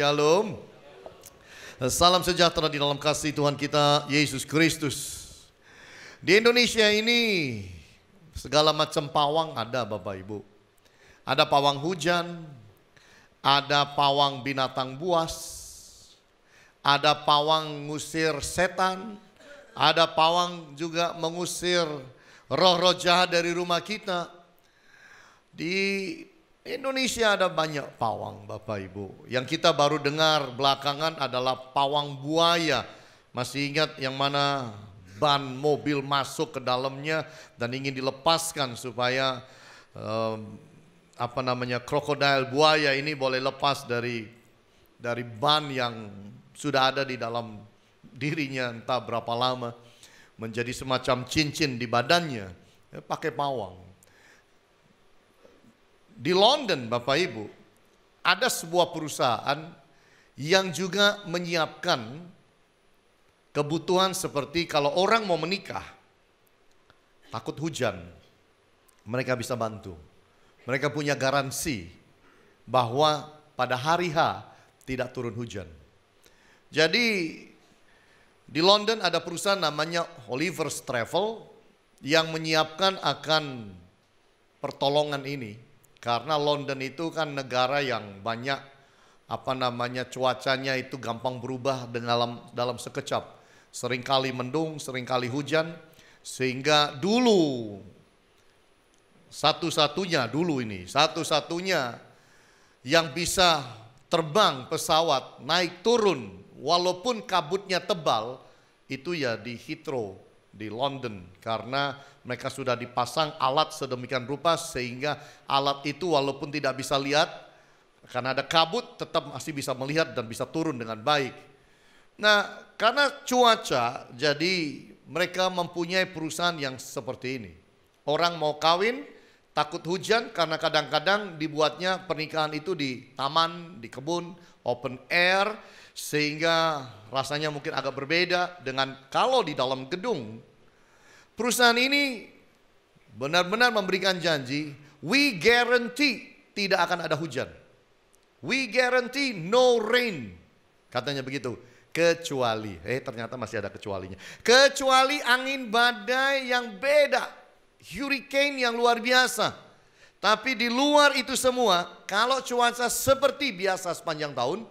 Shalom. Salam sejahtera di dalam kasih Tuhan kita Yesus Kristus. Di Indonesia ini segala macam pawang ada Bapak Ibu. Ada pawang hujan, ada pawang binatang buas, ada pawang ngusir setan, ada pawang juga mengusir roh-roh jahat dari rumah kita. Di Indonesia ada banyak pawang Bapak Ibu. Yang kita baru dengar belakangan adalah pawang buaya. Masih ingat yang mana ban mobil masuk ke dalamnya dan ingin dilepaskan supaya krokodil buaya ini boleh lepas dari ban yang sudah ada di dalam dirinya entah berapa lama, menjadi semacam cincin di badannya, pakai pawang. Di London Bapak Ibu, ada sebuah perusahaan yang juga menyiapkan kebutuhan seperti kalau orang mau menikah, takut hujan, mereka bisa bantu. Mereka punya garansi bahwa pada hari H tidak turun hujan. Jadi di London ada perusahaan namanya Oliver's Travel yang menyiapkan akan pertolongan ini. Karena London itu kan negara yang banyak cuacanya itu gampang berubah dalam sekejap. Seringkali mendung, seringkali hujan, sehingga dulu satu-satunya yang bisa terbang pesawat naik turun walaupun kabutnya tebal itu ya di Heathrow di London, karena mereka sudah dipasang alat sedemikian rupa sehingga alat itu walaupun tidak bisa lihat karena ada kabut tetap masih bisa melihat dan bisa turun dengan baik. Nah, karena cuaca jadi mereka mempunyai perusahaan yang seperti ini. Orang mau kawin takut hujan karena kadang-kadang dibuatnya pernikahan itu di taman, di kebun, open air, sehingga rasanya mungkin agak berbeda dengan kalau di dalam gedung. Perusahaan ini benar-benar memberikan janji, we guarantee tidak akan ada hujan. We guarantee no rain. Katanya begitu. Kecuali, ternyata masih ada kecualinya. Kecuali angin badai yang beda. Hurricane yang luar biasa. Tapi di luar itu semua, kalau cuaca seperti biasa sepanjang tahun,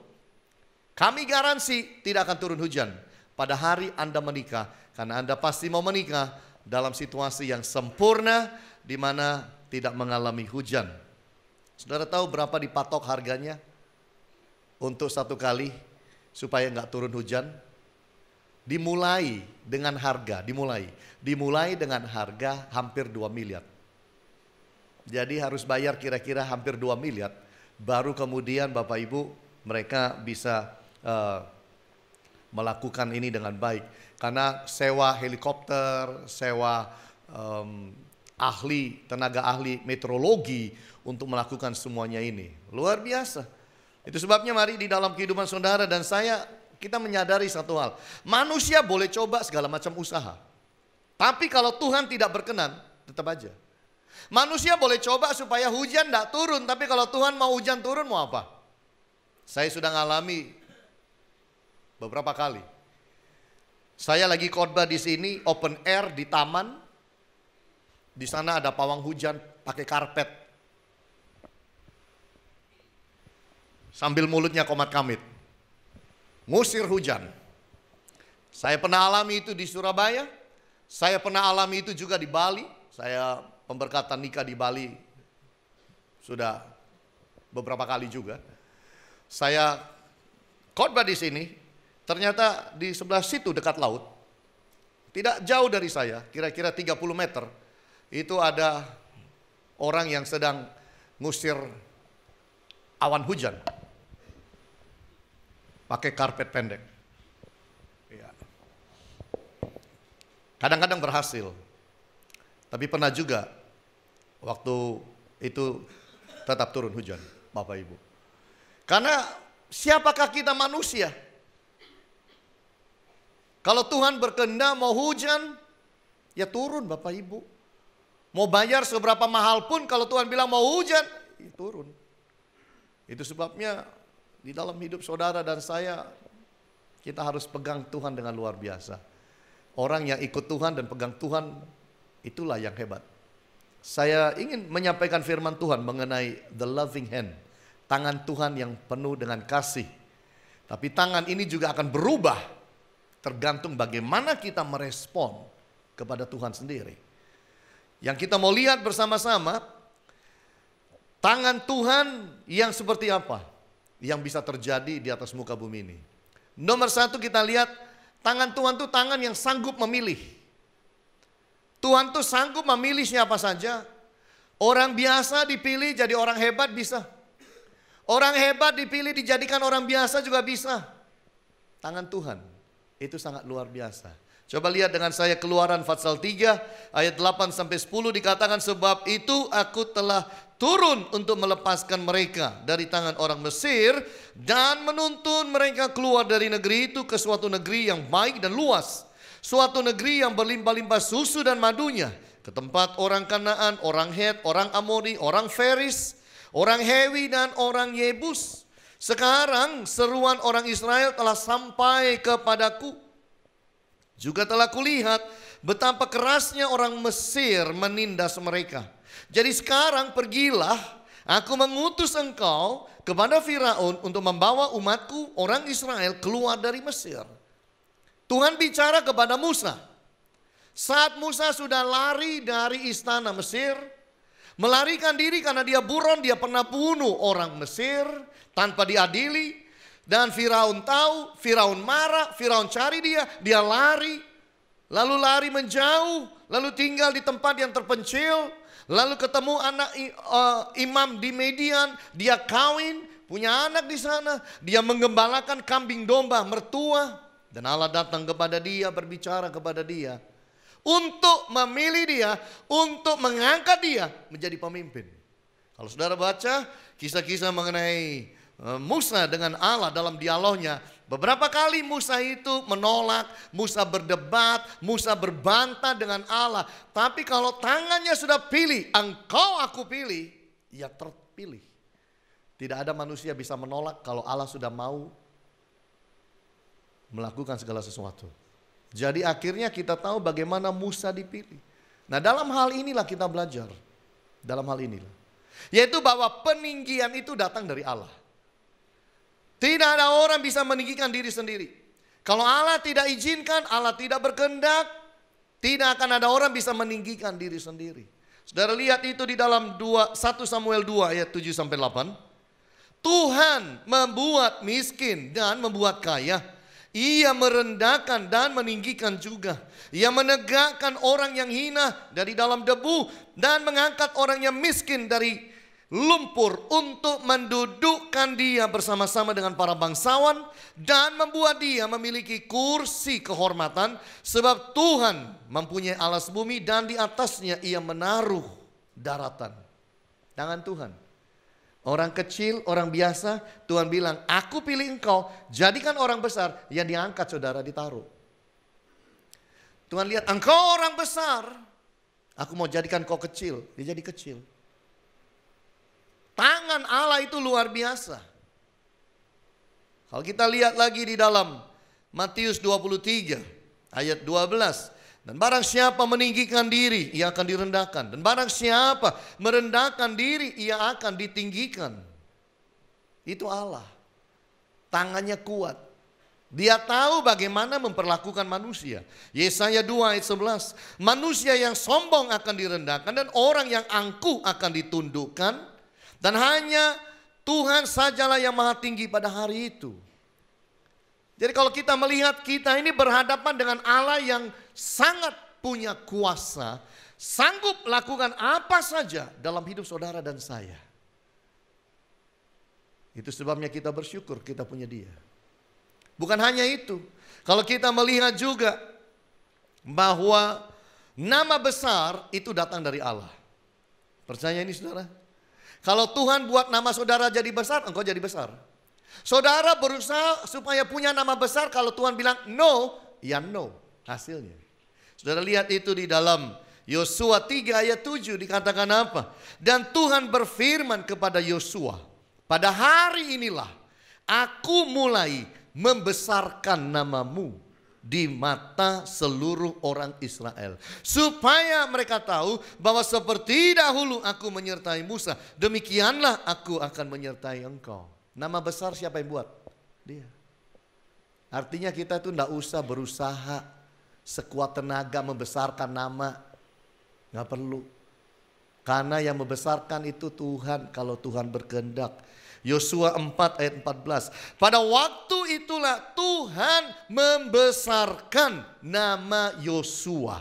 kami garansi tidak akan turun hujan pada hari Anda menikah. Karena Anda pasti mau menikah dalam situasi yang sempurna di mana tidak mengalami hujan. Saudara tahu berapa dipatok harganya untuk satu kali supaya nggak turun hujan? Dimulai dengan harga hampir 2 miliar. Jadi harus bayar kira-kira hampir 2 miliar. Baru kemudian Bapak Ibu mereka bisa melakukan ini dengan baik. Karena sewa helikopter, sewa tenaga ahli meteorologi untuk melakukan semuanya ini. Luar biasa. Itu sebabnya mari di dalam kehidupan saudara dan saya, kita menyadari satu hal. Manusia boleh coba segala macam usaha. Tapi kalau Tuhan tidak berkenan, tetap aja. Manusia boleh coba supaya hujan tidak turun. Tapi kalau Tuhan mau hujan turun, mau apa? Saya sudah ngalami beberapa kali. Saya lagi khotbah di sini, open air di taman. Di sana ada pawang hujan pakai karpet. Sambil mulutnya komat kamit. Ngusir hujan. Saya pernah alami itu di Surabaya. Saya pernah alami itu juga di Bali. Saya pemberkatan nikah di Bali sudah beberapa kali juga. Saya khotbah di sini. Ternyata di sebelah situ dekat laut, tidak jauh dari saya, kira-kira 30 meter, itu ada orang yang sedang ngusir awan hujan. Pakai karpet pendek. Kadang-kadang berhasil. Tapi pernah juga waktu itu tetap turun hujan, Bapak Ibu. Karena siapakah kita manusia? Kalau Tuhan berkehendak mau hujan, ya turun Bapak Ibu. Mau bayar seberapa mahal pun kalau Tuhan bilang mau hujan, ya turun. Itu sebabnya di dalam hidup saudara dan saya, kita harus pegang Tuhan dengan luar biasa. Orang yang ikut Tuhan dan pegang Tuhan, itulah yang hebat. Saya ingin menyampaikan firman Tuhan mengenai the loving hand. Tangan Tuhan yang penuh dengan kasih. Tapi tangan ini juga akan berubah tergantung bagaimana kita merespon kepada Tuhan sendiri. Yang kita mau lihat bersama-sama, tangan Tuhan yang seperti apa yang bisa terjadi di atas muka bumi ini. Nomor satu, kita lihat tangan Tuhan itu tangan yang sanggup memilih. Tuhan tuh sanggup memilih siapa saja. Orang biasa dipilih jadi orang hebat bisa. Orang hebat dipilih dijadikan orang biasa juga bisa. Tangan Tuhan itu sangat luar biasa. Coba lihat dengan saya Keluaran pasal 3 ayat 8 sampai 10, dikatakan, sebab itu aku telah turun untuk melepaskan mereka dari tangan orang Mesir dan menuntun mereka keluar dari negeri itu ke suatu negeri yang baik dan luas, suatu negeri yang berlimpah-limpah susu dan madunya, ke tempat orang Kanaan, orang Het, orang Amori, orang Feris, orang Hewi dan orang Yebus. Sekarang seruan orang Israel telah sampai kepadaku. Juga telah kulihat betapa kerasnya orang Mesir menindas mereka. Jadi sekarang pergilah, aku mengutus engkau kepada Firaun untuk membawa umatku orang Israel keluar dari Mesir. Tuhan bicara kepada Musa. Saat Musa sudah lari dari istana Mesir, melarikan diri karena dia buron, dia pernah bunuh orang Mesir tanpa diadili. Dan Firaun tahu, Firaun marah, Firaun cari dia lari. Lalu lari menjauh, lalu tinggal di tempat yang terpencil. Lalu ketemu anak imam di Median, dia kawin, punya anak di sana. Dia menggembalakan kambing domba mertua. Dan Allah datang kepada dia, berbicara kepada dia. Untuk memilih dia, untuk mengangkat dia menjadi pemimpin. Kalau saudara baca kisah-kisah mengenai Musa dengan Allah dalam dialognya, beberapa kali Musa itu menolak, Musa berdebat, Musa berbantah dengan Allah. Tapi kalau tangannya sudah pilih, engkau aku pilih, ia terpilih. Tidak ada manusia bisa menolak kalau Allah sudah mau melakukan segala sesuatu. Jadi akhirnya kita tahu bagaimana Musa dipilih. Nah, dalam hal inilah kita belajar. Dalam hal inilah, yaitu bahwa peninggian itu datang dari Allah. Tidak ada orang bisa meninggikan diri sendiri. Kalau Allah tidak izinkan, Allah tidak berkehendak, tidak akan ada orang bisa meninggikan diri sendiri. Saudara lihat itu di dalam 1 Samuel 2 ayat 7 sampai 8. Tuhan membuat miskin dan membuat kaya. Ia merendahkan dan meninggikan juga. Ia menegakkan orang yang hina dari dalam debu dan mengangkat orang yang miskin dari lumpur untuk mendudukkan dia bersama-sama dengan para bangsawan dan membuat dia memiliki kursi kehormatan, sebab Tuhan mempunyai alas bumi dan di atasnya ia menaruh daratan. Tangan Tuhan. Orang kecil, orang biasa, Tuhan bilang, aku pilih engkau, jadikan orang besar. Yang diangkat saudara ditaruh. Tuhan lihat, engkau orang besar, aku mau jadikan kau kecil, dia jadi kecil. Tangan Allah itu luar biasa. Kalau kita lihat lagi di dalam Matius 23 ayat 12. Dan barang siapa meninggikan diri, ia akan direndahkan. Dan barang siapa merendahkan diri, ia akan ditinggikan. Itu Allah. Tangannya kuat. Dia tahu bagaimana memperlakukan manusia. Yesaya 2 ayat 11. Manusia yang sombong akan direndahkan dan orang yang angkuh akan ditundukkan. Dan hanya Tuhan sajalah yang maha tinggi pada hari itu. Jadi kalau kita melihat kita ini berhadapan dengan Allah yang sangat punya kuasa, sanggup lakukan apa saja dalam hidup saudara dan saya. Itu sebabnya kita bersyukur kita punya Dia. Bukan hanya itu. Kalau kita melihat juga bahwa nama besar itu datang dari Allah. Percaya ini saudara? Kalau Tuhan buat nama saudara jadi besar, engkau jadi besar. Saudara berusaha supaya punya nama besar, kalau Tuhan bilang no, ya no hasilnya. Saudara lihat itu di dalam Yosua 3 ayat 7 dikatakan apa? Dan Tuhan berfirman kepada Yosua, pada hari inilah Aku mulai membesarkan namamu di mata seluruh orang Israel, supaya mereka tahu bahwa seperti dahulu aku menyertai Musa, demikianlah aku akan menyertai engkau. Nama besar siapa yang buat? Dia. Artinya kita tuh tidak usah berusaha sekuat tenaga membesarkan nama. Nggak perlu. Karena yang membesarkan itu Tuhan kalau Tuhan berkehendak. Yosua 4 ayat 14. Pada waktu itulah Tuhan membesarkan nama Yosua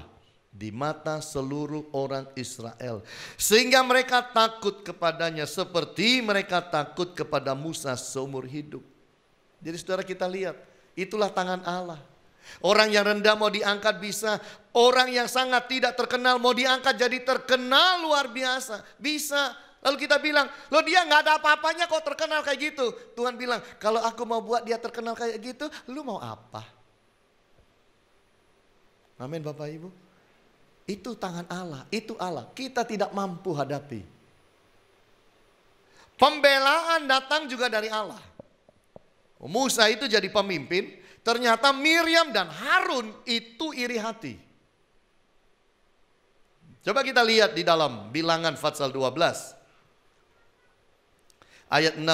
di mata seluruh orang Israel, sehingga mereka takut kepadanya seperti mereka takut kepada Musa seumur hidup. Jadi saudara, kita lihat, itulah tangan Allah. Orang yang rendah mau diangkat bisa. Orang yang sangat tidak terkenal mau diangkat jadi terkenal luar biasa. Bisa. Lalu kita bilang, loh dia nggak ada apa-apanya kok terkenal kayak gitu. Tuhan bilang, kalau aku mau buat dia terkenal kayak gitu, lu mau apa? Amin Bapak Ibu. Itu tangan Allah, itu Allah. Kita tidak mampu hadapi. Pembelaan datang juga dari Allah. Musa itu jadi pemimpin, ternyata Miriam dan Harun itu iri hati. Coba kita lihat di dalam Bilangan pasal 12. Ayat 6.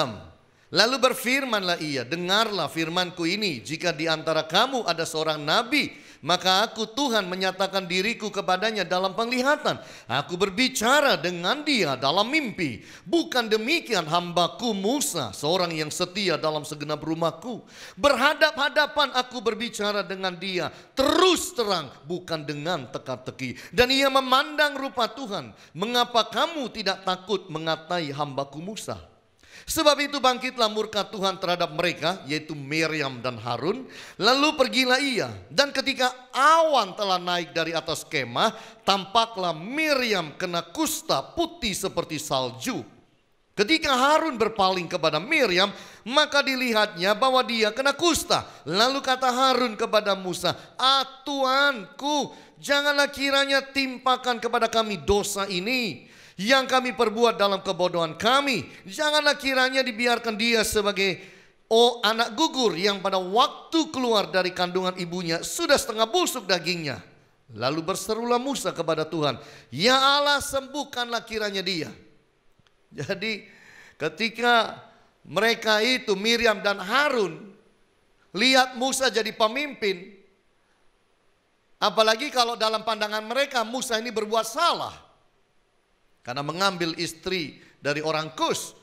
Lalu berfirmanlah ia, dengarlah firmanku ini, jika di antara kamu ada seorang nabi, maka aku Tuhan menyatakan diriku kepadanya dalam penglihatan. Aku berbicara dengan dia dalam mimpi. Bukan demikian hambaku Musa, seorang yang setia dalam segenap rumahku. Berhadap-hadapan aku berbicara dengan dia, terus terang, bukan dengan teka-teki. Dan ia memandang rupa Tuhan. Mengapa kamu tidak takut mengatai hambaku Musa? Sebab itu bangkitlah murka Tuhan terhadap mereka, yaitu Miriam dan Harun. Lalu pergilah ia, dan ketika awan telah naik dari atas kemah, tampaklah Miriam kena kusta putih seperti salju. Ketika Harun berpaling kepada Miriam, maka dilihatnya bahwa dia kena kusta. Lalu kata Harun kepada Musa, Tuanku, janganlah kiranya timpakan kepada kami dosa ini yang kami perbuat dalam kebodohan kami. Janganlah kiranya dibiarkan dia sebagai anak gugur yang pada waktu keluar dari kandungan ibunya sudah setengah busuk dagingnya. Lalu berserulah Musa kepada Tuhan, ya Allah, sembuhkanlah kiranya dia. Jadi ketika mereka itu, Miriam dan Harun, lihat Musa jadi pemimpin, apalagi kalau dalam pandangan mereka Musa ini berbuat salah karena mengambil istri dari orang Kus.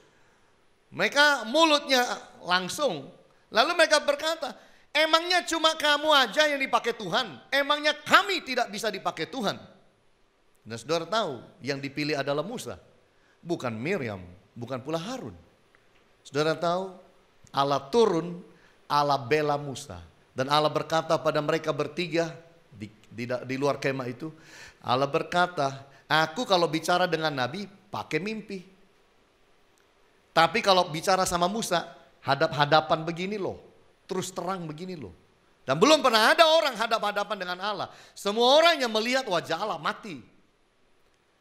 Mereka mulutnya langsung. Lalu mereka berkata, emangnya cuma kamu aja yang dipakai Tuhan? Emangnya kami tidak bisa dipakai Tuhan? Dan saudara tahu yang dipilih adalah Musa, bukan Miriam, bukan pula Harun. Saudara tahu Allah turun, Allah bela Musa. Dan Allah berkata pada mereka bertiga di luar kemah itu, Allah berkata, aku kalau bicara dengan Nabi pakai mimpi. Tapi kalau bicara sama Musa, hadap-hadapan begini loh. Terus terang begini loh. Dan belum pernah ada orang hadap-hadapan dengan Allah. Semua orang yang melihat wajah Allah mati.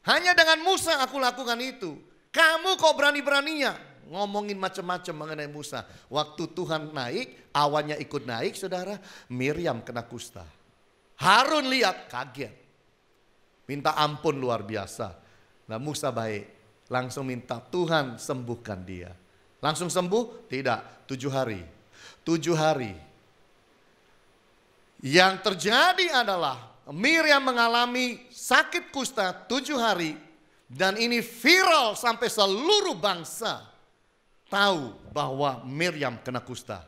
Hanya dengan Musa aku lakukan itu. Kamu kok berani-beraninya ngomongin macam-macam mengenai Musa. Waktu Tuhan naik, awannya ikut naik, saudara. Miriam kena kusta. Harun lihat, kaget. Minta ampun luar biasa. Nah Musa baik. Langsung minta Tuhan sembuhkan dia. Langsung sembuh? Tidak. 7 hari. 7 hari. Yang terjadi adalah Miriam mengalami sakit kusta 7 hari. Dan ini viral sampai seluruh bangsa tahu bahwa Miriam kena kusta.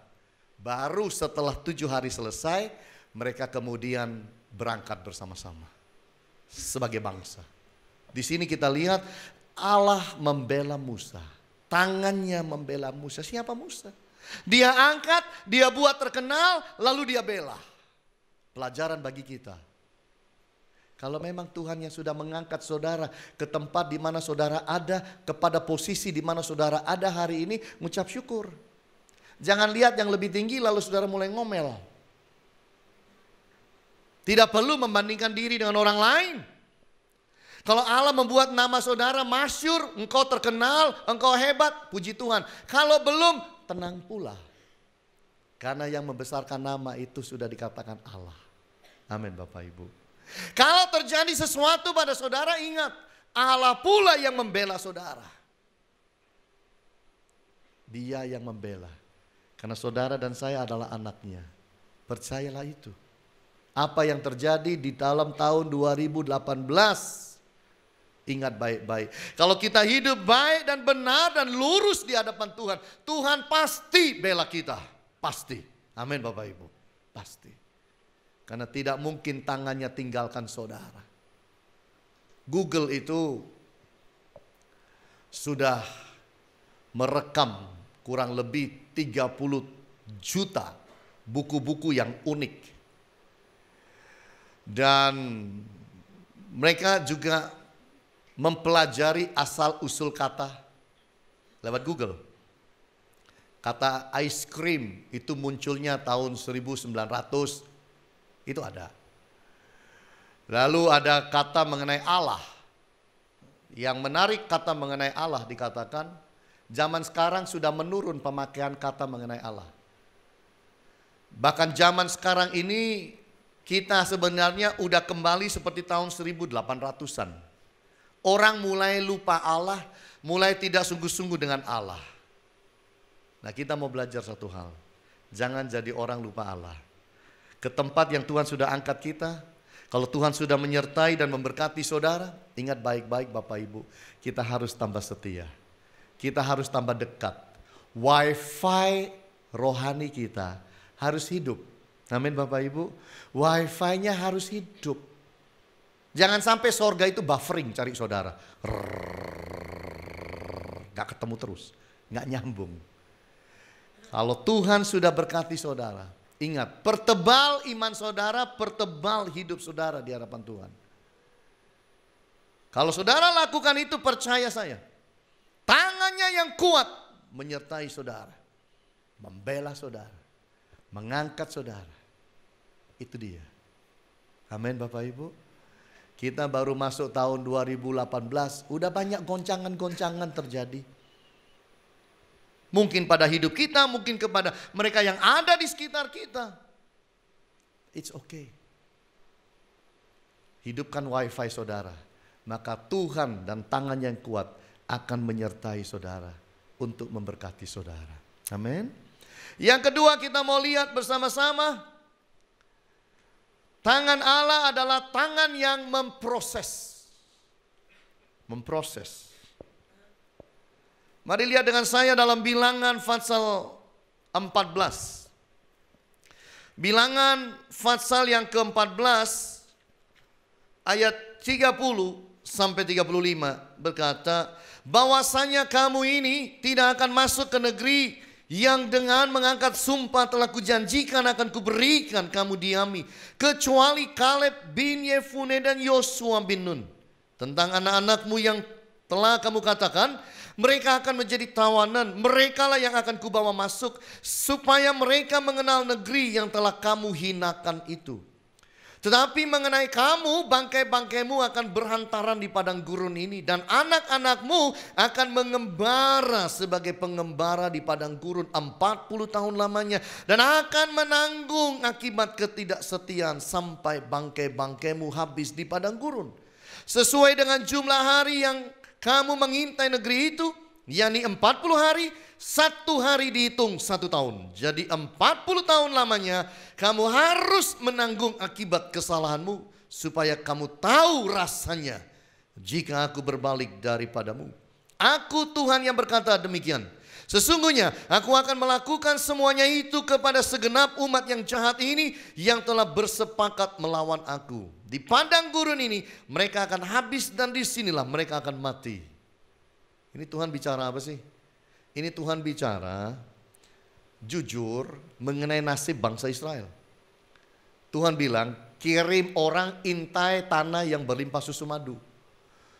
Baru setelah 7 hari selesai, mereka kemudian berangkat bersama-sama sebagai bangsa. Di sini kita lihat Allah membela Musa. Tangannya membela Musa. Siapa Musa? Dia angkat, dia buat terkenal, lalu dia bela. Pelajaran bagi kita. Kalau memang Tuhan yang sudah mengangkat saudara ke tempat di mana saudara ada, kepada posisi di mana saudara ada hari ini, mengucap syukur. Jangan lihat yang lebih tinggi lalu saudara mulai ngomel. Tidak perlu membandingkan diri dengan orang lain. Kalau Allah membuat nama saudara masyhur, engkau terkenal, engkau hebat, puji Tuhan. Kalau belum, tenang pula. Karena yang membesarkan nama itu sudah dikatakan Allah. Amin Bapak Ibu. Kalau terjadi sesuatu pada saudara, ingat Allah pula yang membela saudara. Dia yang membela. Karena saudara dan saya adalah anaknya. Percayalah itu. Apa yang terjadi di dalam tahun 2018, ingat baik-baik. Kalau kita hidup baik dan benar dan lurus di hadapan Tuhan, Tuhan pasti bela kita. Pasti. Amin Bapak Ibu. Pasti. Karena tidak mungkin tangannya tinggalkan saudara. Google itu sudah merekam kurang lebih 30 juta buku-buku yang unik. Dan mereka juga mempelajari asal-usul kata lewat Google. Kata ice cream itu munculnya tahun 1900, itu ada. Lalu ada kata mengenai Allah. Yang menarik kata mengenai Allah dikatakan, zaman sekarang sudah menurun pemakaian kata mengenai Allah. Bahkan zaman sekarang ini kita sebenarnya udah kembali seperti tahun 1800-an. Orang mulai lupa Allah, mulai tidak sungguh-sungguh dengan Allah. Nah, kita mau belajar satu hal. Jangan jadi orang lupa Allah. Ke tempat yang Tuhan sudah angkat kita, kalau Tuhan sudah menyertai dan memberkati saudara, ingat baik-baik Bapak Ibu, kita harus tambah setia. Kita harus tambah dekat. Wifi rohani kita harus hidup. Amin Bapak Ibu. Wifi-nya harus hidup. Jangan sampai sorga itu buffering cari saudara. Gak ketemu terus. Gak nyambung. Kalau Tuhan sudah berkati saudara, ingat, pertebal iman saudara, pertebal hidup saudara di hadapan Tuhan. Kalau saudara lakukan itu, percaya saya, tangannya yang kuat menyertai saudara, membela saudara, mengangkat saudara. Itu dia. Amin Bapak Ibu. Kita baru masuk tahun 2018, udah banyak goncangan-goncangan terjadi. Mungkin pada hidup kita, mungkin kepada mereka yang ada di sekitar kita. It's okay. Hidupkan wifi saudara. Maka Tuhan dan tangan yang kuat akan menyertai saudara untuk memberkati saudara. Amin. Yang kedua kita mau lihat bersama-sama. Tangan Allah adalah tangan yang memproses. Memproses. Mari lihat dengan saya dalam Bilangan pasal 14. Bilangan pasal yang ke-14 ayat 30 sampai 35 berkata, bahwasanya kamu ini tidak akan masuk ke negeri yang dengan mengangkat sumpah telah kujanjikan akan kuberikan kamu diami, kecuali Kaleb bin Yefune dan Yosua bin Nun. Tentang anak-anakmu yang telah kamu katakan, mereka akan menjadi tawanan, merekalah yang akan kubawa masuk, supaya mereka mengenal negeri yang telah kamu hinakan itu. Tetapi mengenai kamu, bangkai-bangkaimu akan berhantaran di padang gurun ini, dan anak-anakmu akan mengembara sebagai pengembara di padang gurun 40 tahun lamanya, dan akan menanggung akibat ketidaksetiaan sampai bangkai-bangkaimu habis di padang gurun. Sesuai dengan jumlah hari yang kamu mengintai negeri itu, yakni 40 hari, 1 hari dihitung 1 tahun. Jadi 40 tahun lamanya kamu harus menanggung akibat kesalahanmu, supaya kamu tahu rasanya jika aku berbalik daripadamu. Aku Tuhan yang berkata demikian. Sesungguhnya aku akan melakukan semuanya itu kepada segenap umat yang jahat ini, yang telah bersepakat melawan aku. Di padang gurun ini mereka akan habis, dan disinilah mereka akan mati. Ini Tuhan bicara apa sih? Ini Tuhan bicara jujur mengenai nasib bangsa Israel. Tuhan bilang, kirim orang intai tanah yang berlimpah susu madu.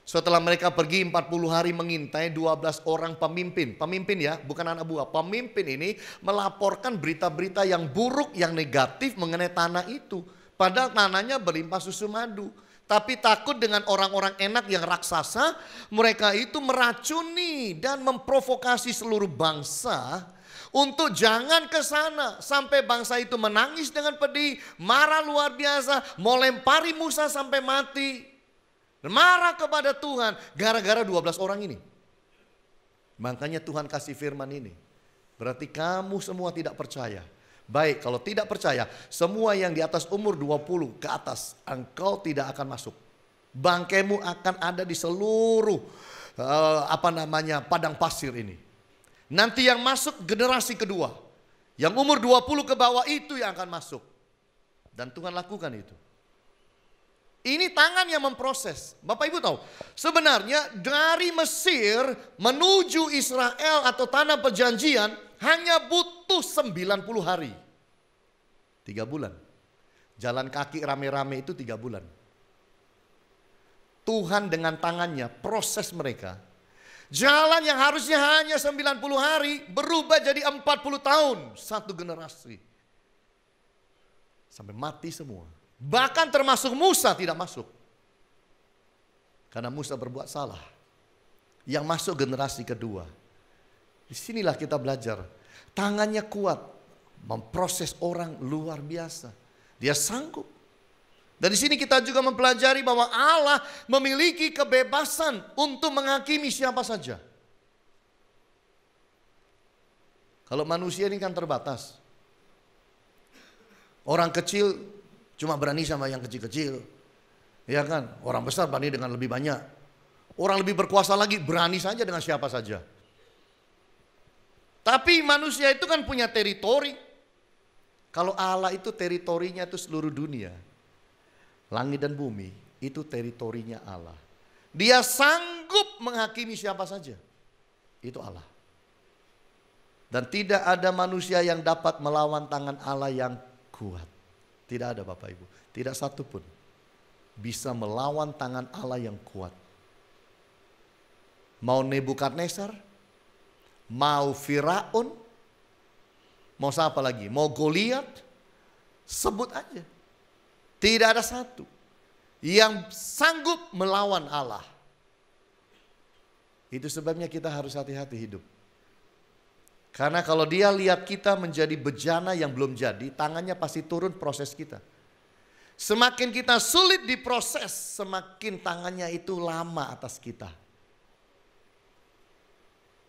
Setelah mereka pergi 40 hari mengintai, 12 orang pemimpin ya, bukan anak buah, pemimpin ini melaporkan berita-berita yang buruk, yang negatif mengenai tanah itu. Padahal tanahnya berlimpah susu madu. Tapi takut dengan orang-orang enak yang raksasa, mereka itu meracuni dan memprovokasi seluruh bangsa untuk jangan ke sana. Sampai bangsa itu menangis dengan pedih, marah luar biasa, mau lempari Musa sampai mati. Marah kepada Tuhan gara-gara 12 orang ini. Makanya Tuhan kasih firman ini. Berarti kamu semua tidak percaya. Baik, kalau tidak percaya, semua yang di atas umur 20 ke atas, engkau tidak akan masuk. Bangkaimu akan ada di seluruh padang pasir ini. Nanti yang masuk generasi kedua. Yang umur 20 ke bawah itu yang akan masuk. Dan Tuhan lakukan itu. Ini tangan yang memproses. Bapak Ibu tahu, sebenarnya dari Mesir menuju Israel atau tanah perjanjian hanya butuh 90 hari. 3 bulan. Jalan kaki rame-rame itu 3 bulan. Tuhan dengan tangannya proses mereka. Jalan yang harusnya hanya 90 hari berubah jadi 40 tahun. Satu generasi. Sampai mati semua. Bahkan termasuk Musa tidak masuk. Karena Musa berbuat salah. Yang masuk generasi kedua. Disinilah kita belajar. Tangannya kuat. Memproses orang luar biasa. Dia sanggup. Dan di sini kita juga mempelajari bahwa Allah memiliki kebebasan untuk menghakimi siapa saja. Kalau manusia ini kan terbatas. Orang kecil cuma berani sama yang kecil-kecil. Ya kan? Orang besar berani dengan lebih banyak. Orang lebih berkuasa lagi berani saja dengan siapa saja. Tapi manusia itu kan punya teritori. Kalau Allah itu teritorinya itu seluruh dunia. Langit dan bumi itu teritorinya Allah. Dia sanggup menghakimi siapa saja. Itu Allah. Dan tidak ada manusia yang dapat melawan tangan Allah yang kuat. Tidak ada Bapak Ibu. Tidak satu pun bisa melawan tangan Allah yang kuat. Mau Nebukadnezar, mau Firaun, mau siapa lagi? Mau Goliat, sebut aja. Tidak ada satu yang sanggup melawan Allah. Itu sebabnya kita harus hati-hati hidup. Karena kalau dia lihat kita menjadi bejana yang belum jadi, tangannya pasti turun proses kita. Semakin kita sulit diproses, semakin tangannya itu lama atas kita.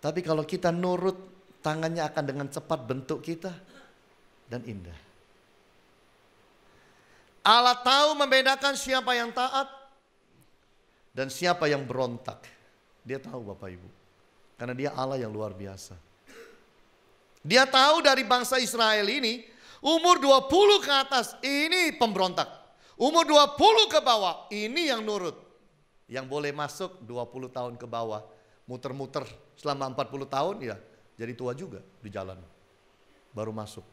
Tapi kalau kita nurut, tangannya akan dengan cepat bentuk kita dan indah. Allah tahu membedakan siapa yang taat dan siapa yang berontak. Dia tahu Bapak Ibu. Karena dia Allah yang luar biasa. Dia tahu dari bangsa Israel ini umur 20 ke atas ini pemberontak. Umur 20 ke bawah ini yang nurut. Yang boleh masuk 20 tahun ke bawah. Muter-muter selama 40 tahun ya jadi tua juga di jalan. Baru masuk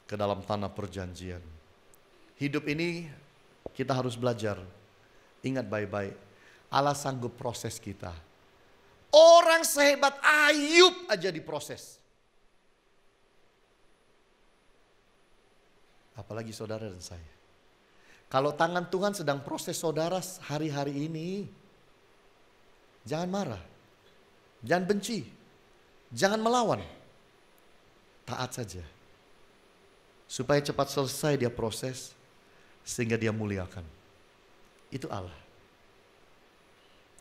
ke dalam tanah perjanjian. Hidup ini kita harus belajar. Ingat baik-baik. Allah sanggup proses kita. Orang sehebat Ayub aja diproses. Apalagi saudara dan saya. Kalau tangan Tuhan sedang proses saudara hari-hari ini. Jangan marah. Jangan benci. Jangan melawan. Taat saja. Supaya cepat selesai dia proses. Sehingga dia muliakan. Itu Allah.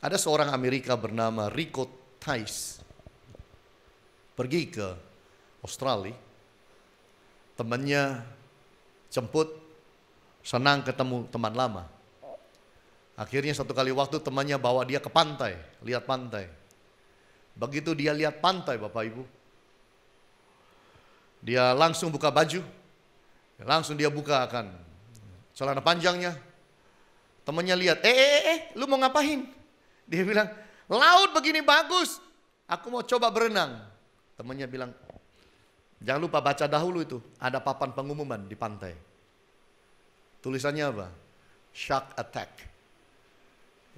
Ada seorang Amerika bernama Rico Tice. Pergi ke Australia. Temannya jemput. Senang ketemu teman lama. Akhirnya satu kali waktu temannya bawa dia ke pantai. Lihat pantai. Begitu dia lihat pantai Bapak Ibu. Dia langsung buka baju. Langsung dia buka akan celana panjangnya. Temannya lihat, lu mau ngapain? Dia bilang, laut begini bagus. Aku mau coba berenang. Temannya bilang, jangan lupa baca dahulu itu. Ada papan pengumuman di pantai. Tulisannya apa? Shark attack.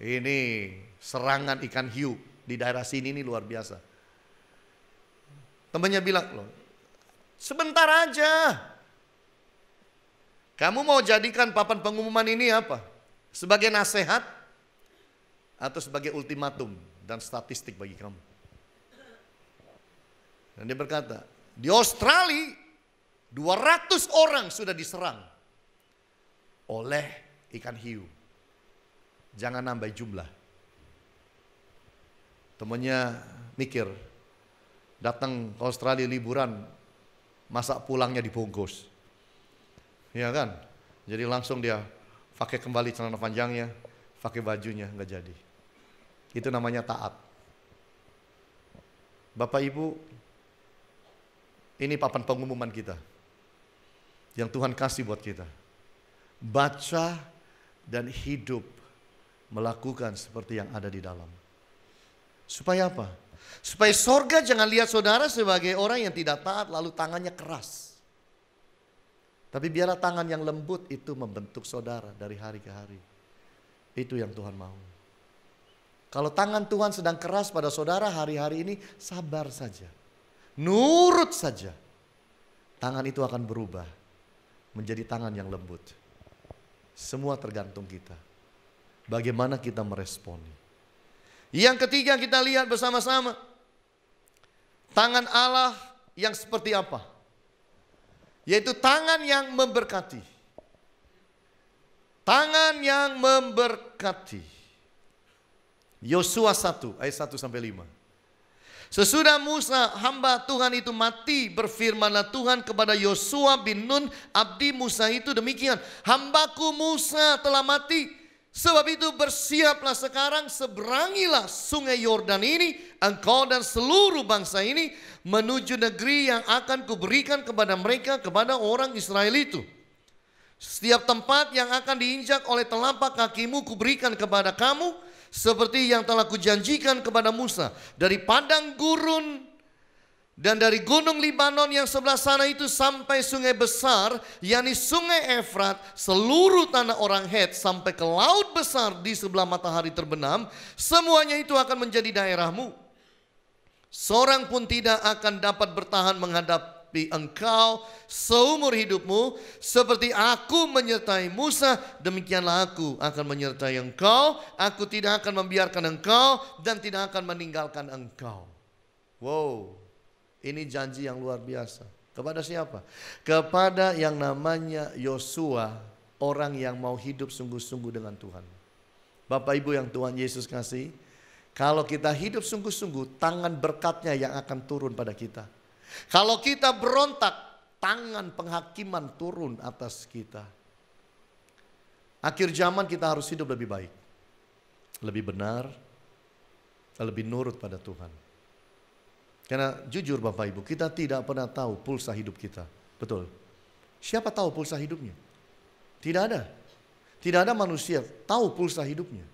Ini serangan ikan hiu di daerah sini ini luar biasa. Temannya bilang, loh, sebentar aja. Kamu mau jadikan papan pengumuman ini apa? Sebagai nasihat atau sebagai ultimatum dan statistik bagi kamu? Dan dia berkata, di Australia 200 orang sudah diserang oleh ikan hiu. Jangan nambah jumlah. Temannya mikir, datang ke Australia liburan, masa pulangnya dibungkus. Ya kan? Jadi langsung dia pakai kembali celana panjangnya, pakai bajunya, nggak jadi. Itu namanya taat. Bapak Ibu, ini papan pengumuman kita yang Tuhan kasih buat kita. Baca dan hidup melakukan seperti yang ada di dalam. Supaya apa? Supaya sorga jangan lihat saudara sebagai orang yang tidak taat lalu tangannya keras. Tapi biarlah tangan yang lembut itu membentuk saudara dari hari ke hari. Itu yang Tuhan mau. Kalau tangan Tuhan sedang keras pada saudara hari-hari ini, sabar saja. Nurut saja. Tangan itu akan berubah menjadi tangan yang lembut. Semua tergantung kita. Bagaimana kita meresponi. Yang ketiga kita lihat bersama-sama. Tangan Allah yang seperti apa? Yaitu tangan yang memberkati. Tangan yang memberkati. Yosua 1 ayat 1 sampai 5. Sesudah Musa hamba Tuhan itu mati, berfirmanlah Tuhan kepada Yosua bin Nun abdi Musa itu demikian. Hambaku Musa telah mati. Sebab itu bersiaplah sekarang, seberangilah sungai Yordan ini, engkau dan seluruh bangsa ini, menuju negeri yang akan kuberikan kepada mereka, kepada orang Israel itu. Setiap tempat yang akan diinjak oleh telapak kakimu kuberikan kepada kamu, seperti yang telah kujanjikan kepada Musa. Dari padang gurun dan dari gunung Libanon yang sebelah sana itu sampai sungai besar, yakni sungai Efrat, seluruh tanah orang Het sampai ke laut besar di sebelah matahari terbenam, semuanya itu akan menjadi daerahmu. Seorang pun tidak akan dapat bertahan menghadapi engkau seumur hidupmu. Seperti aku menyertai Musa, demikianlah aku akan menyertai engkau. Aku tidak akan membiarkan engkau dan tidak akan meninggalkan engkau. Wow. Ini janji yang luar biasa. Kepada siapa? Kepada yang namanya Yosua, orang yang mau hidup sungguh-sungguh dengan Tuhan. Bapak Ibu yang Tuhan Yesus kasih, kalau kita hidup sungguh-sungguh, tangan berkatnya yang akan turun pada kita. Kalau kita berontak, tangan penghakiman turun atas kita. Akhir zaman kita harus hidup lebih baik, lebih benar, lebih nurut pada Tuhan. Karena jujur Bapak Ibu, kita tidak pernah tahu pulsa hidup kita. Betul. Siapa tahu pulsa hidupnya? Tidak ada. Tidak ada manusia tahu pulsa hidupnya.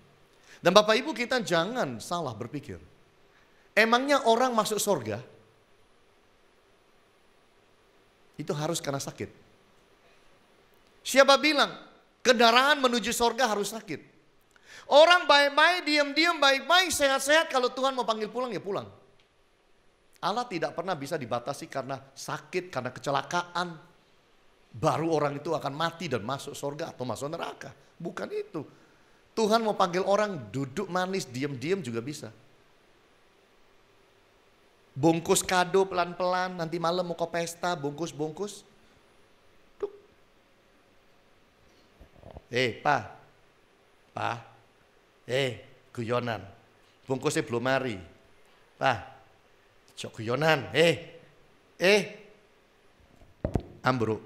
Dan Bapak Ibu kita jangan salah berpikir. Emangnya orang masuk surga itu harus karena sakit? Siapa bilang kendaraan menuju surga harus sakit? Orang baik-baik, diam-diam, baik-baik, sehat-sehat, kalau Tuhan mau panggil pulang ya pulang. Allah tidak pernah bisa dibatasi karena sakit, karena kecelakaan. Baru orang itu akan mati dan masuk surga atau masuk neraka. Bukan itu. Tuhan mau panggil orang duduk manis, diam-diam juga bisa. Bungkus kado pelan-pelan, nanti malam mau ke pesta, bungkus-bungkus. Pak, guyonan. Bungkusnya belum mari. Pak. Cok guyonan, ambruk.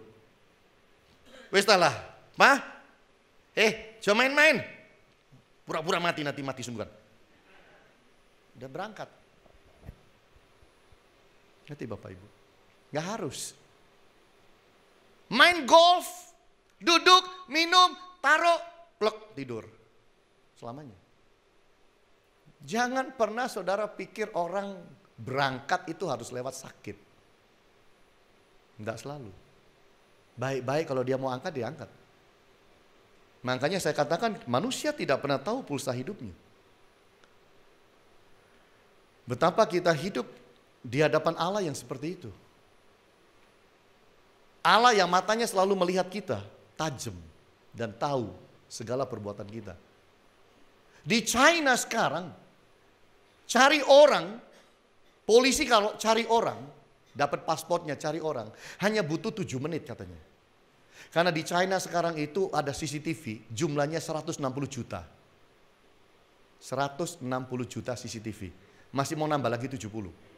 Wis lah, mah, jangan main-main. Pura-pura mati, nanti mati sungguhan. Udah berangkat. Ngerti Bapak Ibu? Gak harus. Main golf, duduk, minum, taruh, plek, tidur. Selamanya. Jangan pernah saudara pikir orang berangkat itu harus lewat sakit. Enggak selalu. Baik-baik kalau dia mau angkat, dia angkat. Makanya saya katakan manusia tidak pernah tahu pulsa hidupnya. Betapa kita hidup di hadapan Allah yang seperti itu. Allah yang matanya selalu melihat kita, tajam dan tahu segala perbuatan kita. Di China sekarang, cari orang, polisi kalau cari orang, dapat paspornya, cari orang. Hanya butuh 7 menit katanya. Karena di China sekarang itu ada CCTV, jumlahnya 160 juta. 160 juta CCTV. Masih mau nambah lagi 70.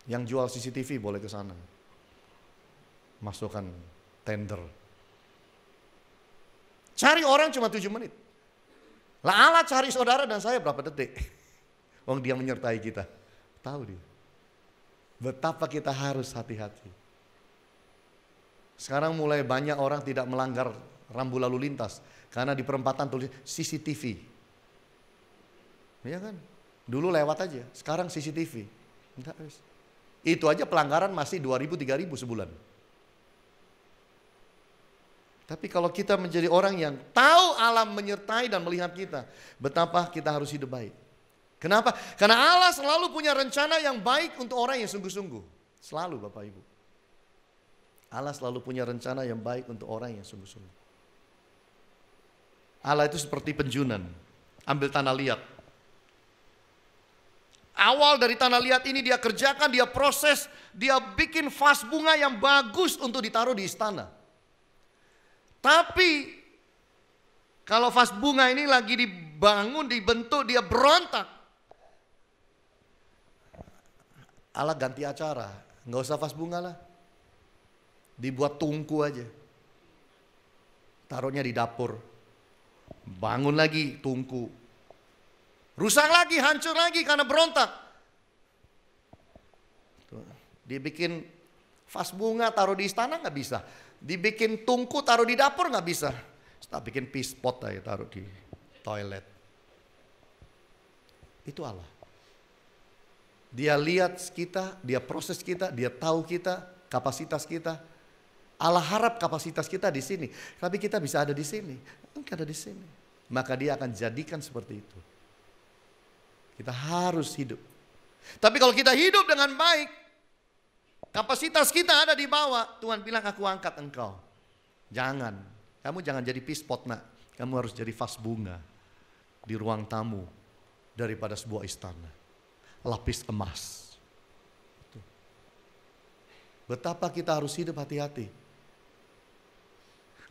Yang jual CCTV boleh ke sana. Masukkan tender. Cari orang cuma 7 menit. Lah Allah cari saudara dan saya berapa detik? Wong dia menyertai kita. Tahu dia. Betapa kita harus hati-hati. Sekarang mulai banyak orang tidak melanggar rambu lalu lintas. Karena di perempatan tulis CCTV. Iya kan? Dulu lewat aja. Sekarang CCTV. Enggak, itu aja pelanggaran masih 2.000-3.000 sebulan. Tapi kalau kita menjadi orang yang tahu alam menyertai dan melihat kita, betapa kita harus hidup baik. Kenapa? Karena Allah selalu punya rencana yang baik untuk orang yang sungguh-sungguh. Selalu Bapak Ibu. Allah selalu punya rencana yang baik untuk orang yang sungguh-sungguh. Allah itu seperti penjunan. Ambil tanah liat. Awal dari tanah liat ini dia kerjakan, dia proses, dia bikin vas bunga yang bagus untuk ditaruh di istana. Tapi kalau vas bunga ini lagi dibangun, dibentuk, dia berontak. Allah ganti acara, nggak usah vas bunga lah. Dibuat tungku aja. Taruhnya di dapur. Bangun lagi tungku. Rusak lagi, hancur lagi karena berontak. Dia bikin vas bunga taruh di istana nggak bisa. Dibikin tungku taruh di dapur nggak bisa. Kita bikin peace pot aja taruh di toilet. Itu Allah. Dia lihat kita, dia proses kita, dia tahu kita, kapasitas kita. Allah harap kapasitas kita di sini. Tapi kita bisa ada di sini. Enggak ada di sini. Maka dia akan jadikan seperti itu. Kita harus hidup. Tapi kalau kita hidup dengan baik, kapasitas kita ada di bawah. Tuhan bilang aku angkat engkau. Jangan. Kamu jangan jadi pispot nak. Kamu harus jadi vas bunga. Di ruang tamu. Daripada sebuah istana. Lapis emas. Betapa kita harus hidup hati-hati.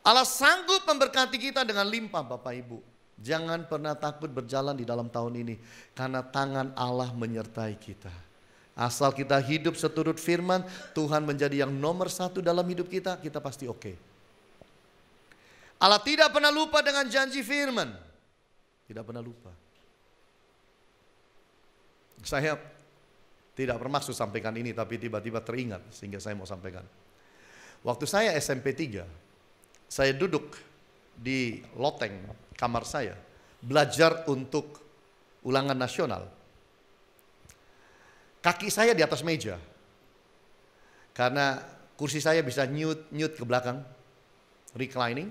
Allah sanggup memberkati kita dengan limpah Bapak Ibu. Jangan pernah takut berjalan di dalam tahun ini. Karena tangan Allah menyertai kita. Asal kita hidup seturut firman, Tuhan menjadi yang nomor 1 dalam hidup kita, kita pasti oke. Allah tidak pernah lupa dengan janji firman. Tidak pernah lupa. Saya tidak bermaksud sampaikan ini, tapi tiba-tiba teringat sehingga saya mau sampaikan. Waktu saya SMP 3, saya duduk di loteng kamar saya, belajar untuk ulangan nasional. Kaki saya di atas meja. Karena kursi saya bisa nyut ke belakang. Reclining.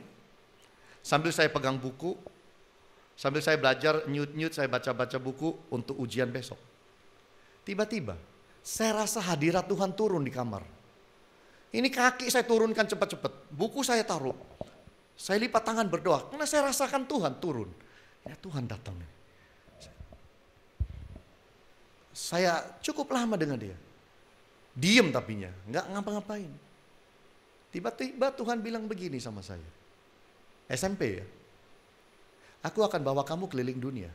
Sambil saya pegang buku. Sambil saya belajar nyut saya baca-baca buku untuk ujian besok. Tiba-tiba saya rasa hadirat Tuhan turun di kamar. Ini kaki saya turunkan cepat-cepat. Buku saya taruh. Saya lipat tangan berdoa. Karena saya rasakan Tuhan turun. Ya Tuhan datang. Saya cukup lama dengan dia. Diem tapinya, nggak ngapa-ngapain. Tiba-tiba Tuhan bilang begini sama saya. SMP ya. Aku akan bawa kamu keliling dunia.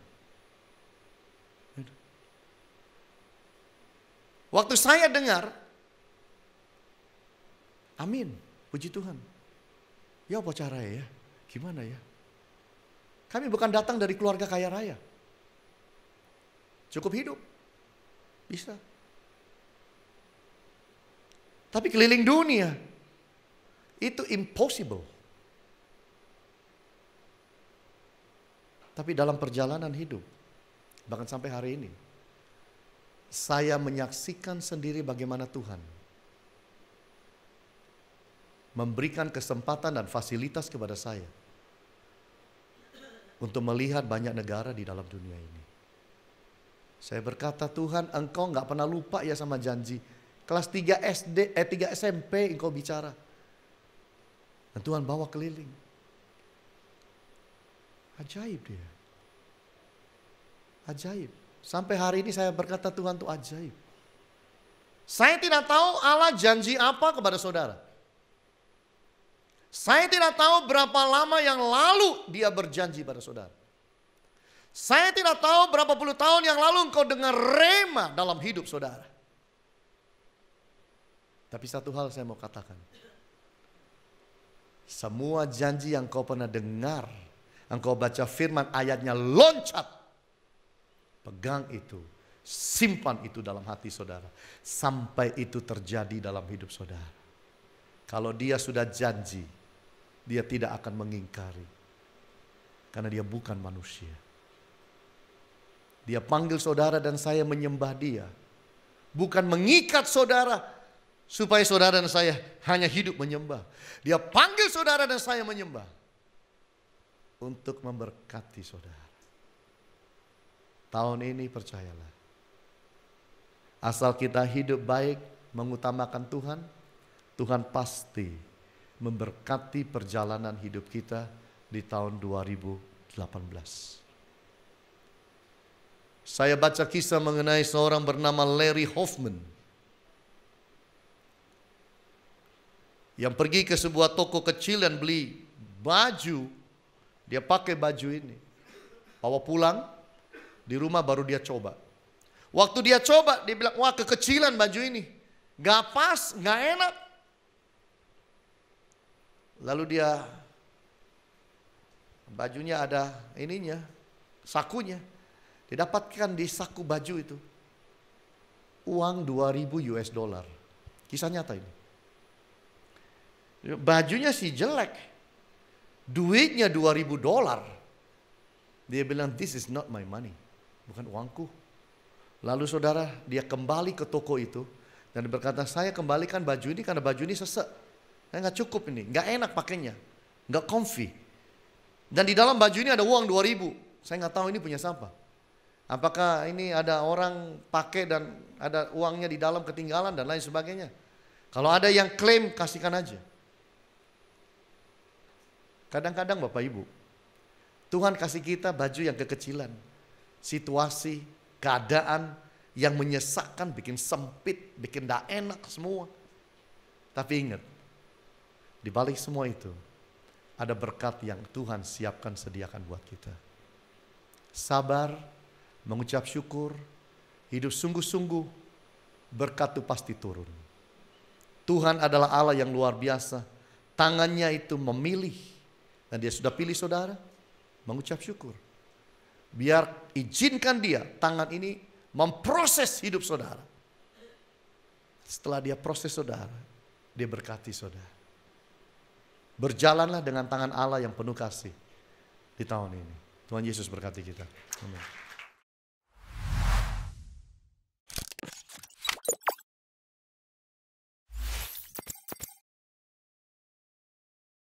Waktu saya dengar, amin, puji Tuhan. Ya apa caranya ya? Gimana ya? Kami bukan datang dari keluarga kaya raya. Cukup hidup. Bisa. Tapi keliling dunia itu impossible. Tapi dalam perjalanan hidup, bahkan sampai hari ini, saya menyaksikan sendiri bagaimana Tuhan memberikan kesempatan dan fasilitas kepada saya untuk melihat banyak negara di dalam dunia ini. Saya berkata, Tuhan, engkau nggak pernah lupa ya sama janji. Kelas 3 SMP engkau bicara. Dan Tuhan bawa keliling. Ajaib dia. Ajaib. Sampai hari ini saya berkata Tuhan itu ajaib. Saya tidak tahu Allah janji apa kepada saudara. Saya tidak tahu berapa lama yang lalu dia berjanji pada saudara. Saya tidak tahu berapa puluh tahun yang lalu engkau dengar rema dalam hidup saudara. Tapi satu hal saya mau katakan. Semua janji yang kau pernah dengar, engkau baca firman ayatnya loncat. Pegang itu, simpan itu dalam hati saudara. Sampai itu terjadi dalam hidup saudara. Kalau dia sudah janji, dia tidak akan mengingkari. Karena dia bukan manusia. Dia panggil saudara dan saya menyembah dia. Bukan mengikat saudara supaya saudara dan saya hanya hidup menyembah. Dia panggil saudara dan saya menyembah. Untuk memberkati saudara. Tahun ini percayalah. Asal kita hidup baik, mengutamakan Tuhan, Tuhan pasti memberkati perjalanan hidup kita di tahun 2018. Saya baca kisah mengenai seorang bernama Larry Hoffman yang pergi ke sebuah toko kecil dan beli baju. Dia pakai baju ini, bawa pulang, di rumah baru dia coba. Waktu dia coba, dia bilang, wah kekecilan baju ini, gak pas, gak enak. Lalu dia, bajunya ada ininya, sakunya. Didapatkan di saku baju itu uang 2.000 US dollar. Kisah nyata ini. Bajunya sih jelek, duitnya 2.000 dolar. Dia bilang, this is not my money, bukan uangku. Lalu saudara, dia kembali ke toko itu dan berkata, saya kembalikan baju ini karena baju ini sesek. Saya nggak cukup ini, nggak enak pakainya, nggak comfy. Dan di dalam baju ini ada uang 2.000. Saya nggak tahu ini punya siapa. Apakah ini ada orang pakai dan ada uangnya di dalam ketinggalan dan lain sebagainya. Kalau ada yang klaim, kasihkan aja. Kadang-kadang Bapak Ibu, Tuhan kasih kita baju yang kekecilan. Situasi, keadaan yang menyesakkan, bikin sempit, bikin tidak enak semua. Tapi ingat, di balik semua itu, ada berkat yang Tuhan siapkan sediakan buat kita. Sabar, mengucap syukur, hidup sungguh-sungguh, berkat itu pasti turun. Tuhan adalah Allah yang luar biasa. Tangannya itu memilih. Dan dia sudah pilih saudara, mengucap syukur. Biar izinkan dia, tangan ini memproses hidup saudara. Setelah dia proses saudara, dia berkati saudara. Berjalanlah dengan tangan Allah yang penuh kasih di tahun ini. Tuhan Yesus berkati kita. Amin.